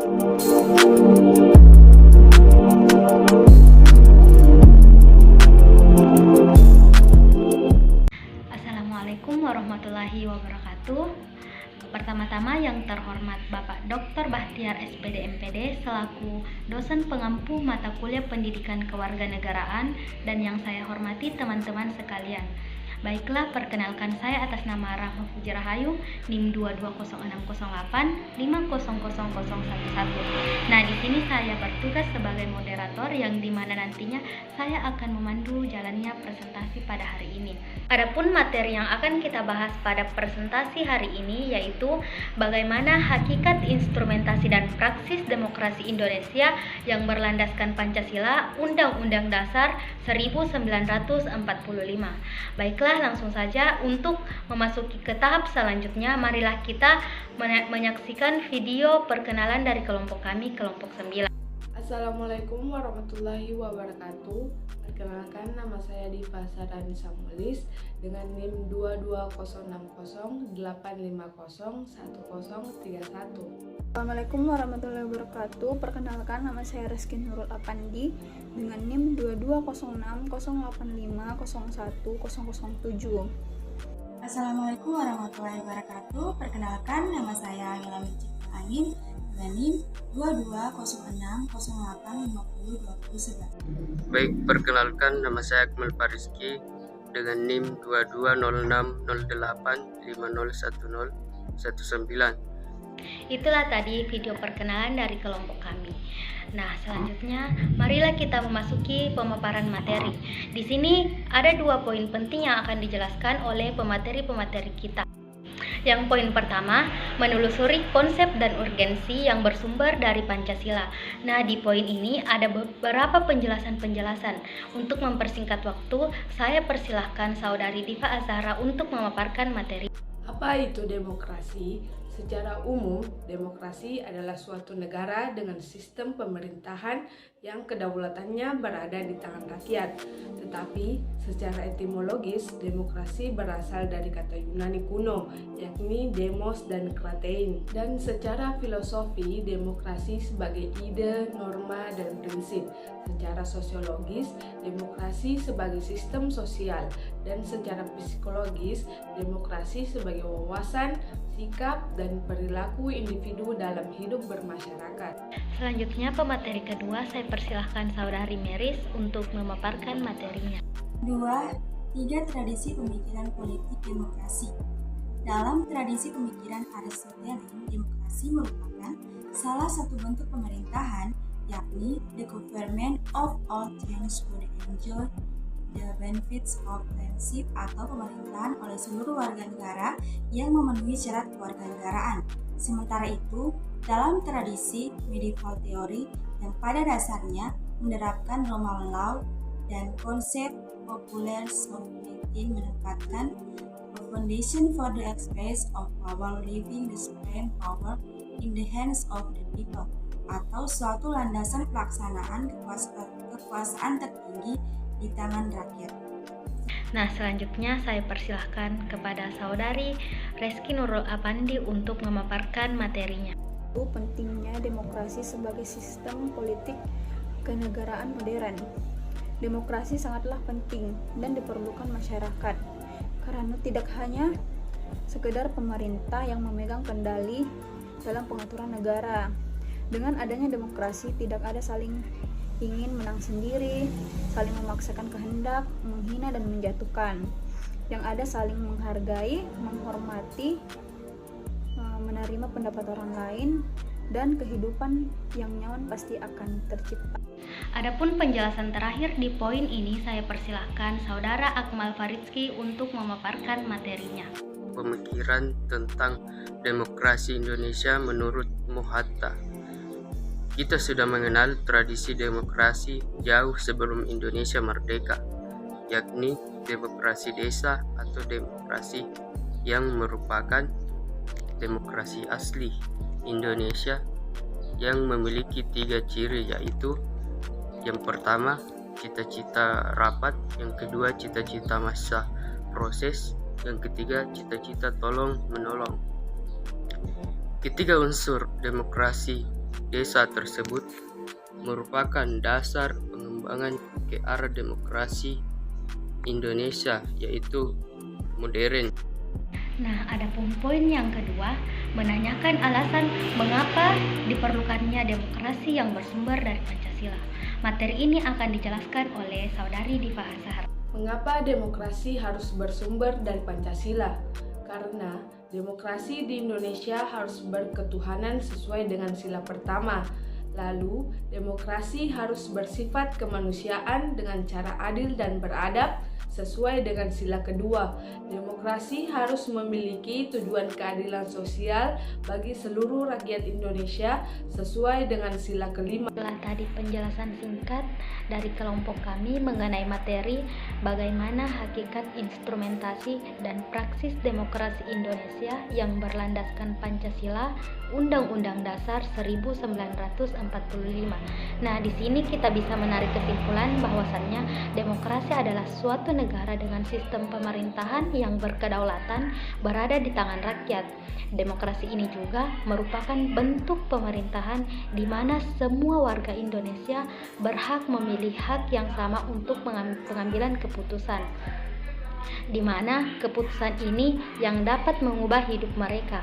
Assalamualaikum warahmatullahi wabarakatuh. Pertama-tama yang terhormat Bapak Dr. Bahtiar SPD MPD selaku dosen pengampu mata kuliah Pendidikan Kewarganegaraan dan yang saya hormati teman-teman sekalian. Baiklah, perkenalkan saya atas nama Rahma Puji Rahayu, NIM 2206085000011. Nah, di sini saya bertugas sebagai moderator yang dimana nantinya saya akan memandu jalannya presentasi pada hari ini. Adapun materi yang akan kita bahas pada presentasi hari ini yaitu bagaimana hakikat instrumentasi dan praksis demokrasi Indonesia yang berlandaskan Pancasila, Undang-Undang Dasar 1945. Baiklah, langsung saja untuk memasuki ke tahap selanjutnya, marilah kita menyaksikan video perkenalan dari kelompok kami, kelompok 9. Assalamualaikum warahmatullahi wabarakatuh. Perkenalkan, nama saya Diva Sarani Samulis dengan NIM 2206085010031. Assalamualaikum warahmatullahi wabarakatuh. Perkenalkan, nama saya Reski Nurul Apandi dengan NIM 2206085010007. Assalamualaikum warahmatullahi wabarakatuh. Perkenalkan, nama saya Angela Cipta Angin dengan NIM 220608502011. Baik, perkenalkan, nama saya Akmal Fariski dengan NIM 220608501019. Itulah tadi video perkenalan dari kelompok kami. Nah, selanjutnya marilah kita memasuki pemaparan materi. Di sini ada 2 poin penting yang akan dijelaskan oleh pemateri-pemateri kita. Yang poin pertama, menelusuri konsep dan urgensi yang bersumber dari Pancasila. Nah, di poin ini ada beberapa penjelasan-penjelasan. Untuk mempersingkat waktu, saya persilahkan Saudari Diva Azhara untuk memaparkan materi. Apa itu demokrasi? Secara umum, demokrasi adalah suatu negara dengan sistem pemerintahan yang kedaulatannya berada di tangan rakyat. Tetapi, secara etimologis, demokrasi berasal dari kata Yunani kuno, yakni demos dan kratein. Dan secara filosofi, demokrasi sebagai ide, norma, dan prinsip. Secara sosiologis, demokrasi sebagai sistem sosial. Dan secara psikologis, demokrasi sebagai wawasan, sikap, dan perilaku individu dalam hidup bermasyarakat. Selanjutnya, pemateri kedua, saya persilahkan Saudari Meris untuk memaparkan materinya. 2. 3 tradisi pemikiran politik demokrasi. Dalam tradisi pemikiran Aristotelian, demokrasi merupakan salah satu bentuk pemerintahan, yakni the government of all things for the enjoy the benefits of friendship, atau pemerintahan oleh seluruh warga negara yang memenuhi syarat kewarganegaraan. Sementara itu, dalam tradisi medieval theory yang pada dasarnya menerapkan Roman law dan konsep popular sovereignty menempatkan a foundation for the exercise of power, leaving the supreme power in the hands of the people, atau suatu landasan pelaksanaan kekuasaan tertinggi di tangan rakyat. Nah, selanjutnya saya persilahkan kepada Saudari Reski Nurul Apandi untuk memaparkan materinya. Pentingnya demokrasi sebagai sistem politik kenegaraan modern. Demokrasi sangatlah penting dan diperlukan masyarakat karena tidak hanya sekedar pemerintah yang memegang kendali dalam pengaturan negara. Dengan adanya demokrasi, tidak ada saling ingin menang sendiri, saling memaksakan kehendak, menghina dan menjatuhkan. Yang ada saling menghargai, menghormati, menerima pendapat orang lain, dan kehidupan yang nyaman pasti akan tercipta. Adapun penjelasan terakhir di poin ini, saya persilahkan Saudara Akmal Fariski untuk memaparkan materinya. Pemikiran tentang demokrasi Indonesia menurut Mohatta. Kita sudah mengenal tradisi demokrasi jauh sebelum Indonesia merdeka, yakni demokrasi desa atau demokrasi yang merupakan demokrasi asli Indonesia yang memiliki 3 ciri, yaitu yang pertama, cita-cita rapat, yang kedua, cita-cita masa proses, yang ketiga, cita-cita tolong-menolong. Ketiga unsur demokrasi desa tersebut merupakan dasar pengembangan ke arah demokrasi Indonesia, yaitu modern. Nah, ada poin yang kedua, menanyakan alasan mengapa diperlukannya demokrasi yang bersumber dari Pancasila. Materi ini akan dijelaskan oleh Saudari Diva Arsahar. Mengapa demokrasi harus bersumber dari Pancasila? Karena demokrasi di Indonesia harus berketuhanan sesuai dengan sila pertama. Lalu, demokrasi harus bersifat kemanusiaan dengan cara adil dan beradab sesuai dengan sila kedua. Demokrasi harus memiliki tujuan keadilan sosial bagi seluruh rakyat Indonesia sesuai dengan sila kelima. Setelah tadi penjelasan singkat dari kelompok kami mengenai materi bagaimana hakikat instrumentasi dan praksis demokrasi Indonesia yang berlandaskan Pancasila, Undang-Undang Dasar 1945. Nah, di sini kita bisa menarik kesimpulan bahwasannya demokrasi adalah suatu negara dengan sistem pemerintahan yang berkedaulatan berada di tangan rakyat. Demokrasi ini juga merupakan bentuk pemerintahan di mana semua warga Indonesia berhak memilih hak yang sama untuk pengambilan keputusan, di mana keputusan ini yang dapat mengubah hidup mereka.